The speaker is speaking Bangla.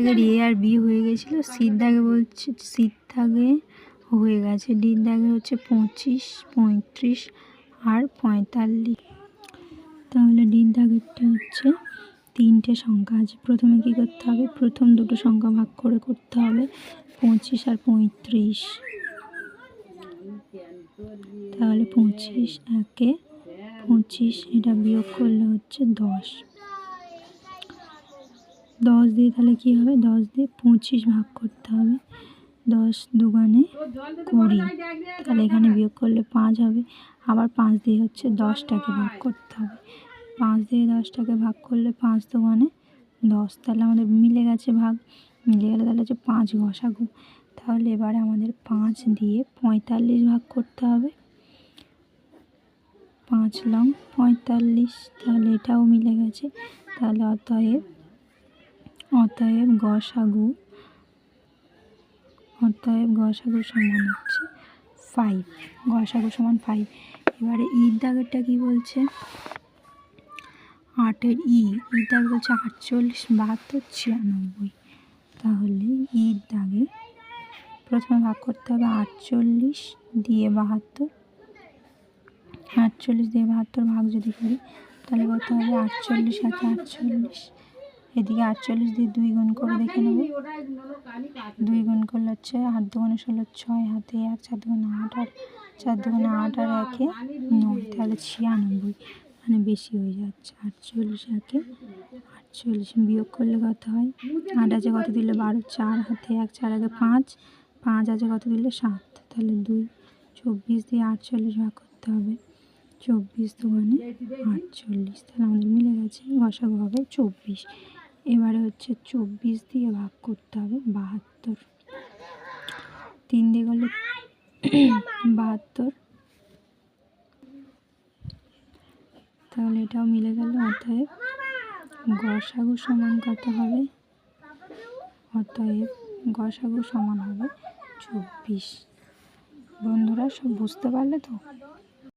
দাগের এ আর বি হয়ে গেছিলো, সির দাগে বলছে সির দাগে হয়ে গেছে, ডির দাগে হচ্ছে 25, 35 আর 45। তাহলে ডির দাগেরটা হচ্ছে 3টে সংখ্যা আছে। প্রথমে কী করতে হবে, প্রথম দুটো সংখ্যা ভাগ করে করতে হবে 25 আর 35। তাহলে 25 একে 25, এটা বিয়োগ করলে হচ্ছে 10। 10 দিয়ে তাহলে কী হবে, 10 দিয়ে 25 ভাগ করতে হবে, 10 দুগুণে 20। তাহলে এখানে বিয়োগ করলে 5 হবে। আবার 5 দিয়ে হচ্ছে 10টাকে ভাগ করতে হবে, 5 দিয়ে 10টাকে ভাগ করলে 5 দুগুণে 10। তাহলে আমাদের মিলে গেছে ভাগ, মিলে গেলে তাহলে হচ্ছে 5 গসাগু। তাহলে এবারে আমাদের 5 দিয়ে 45 ভাগ করতে হবে, 5 লং 45। তাহলে এটাও মিলে গেছে। তাহলে অতএব গসাগু সমান হচ্ছে 5। গসাগু সমান 5। এবারে ইর দাগেরটা কী বলছে, 8-এর ইর দাগে বলছে 48, 72, 96। তাহলে ইর দাগে প্রথমে ভাগ করতে হবে 48 দিয়ে 72। 48 দিয়ে 72 ভাগ যদি করি তাহলে কত হবে, 48 একে 48। এদিকে 48 দিয়ে 2 গুণ করে দেখে নেব, 2 গুণ করলে হচ্ছে 8 দুগুণে 16, 6 হাতে 1, 4 দুগুণে 8 আর 4 দুগুণে 8 আর একে 9। তাহলে 96, মানে বেশি হয়ে যাচ্ছে। 48 একে 48 বিয়োগ করলে কত হয়, 8 আছে কত দিলে 12, 4 হাতে 1, 4 আগে 5, 5 আছে কত দিলে 7। তাহলে 2, 24 দিয়ে 48 ভাগ করতে হবে, 24 দুগুণে 48। তাহলে আমাদের মিলে গেছে, গসাগু হবে 24। এবারে হচ্ছে 24 দিয়ে ভাগ করতে হবে 72, 3 দিয়ে করলে 72। তাহলে এটাও মিলে গেল। অতএব গসাগু সমান কত হবে, অতএব গসাগু সমান হবে 24। বন্ধুরা সব বুঝতে পারলে তো?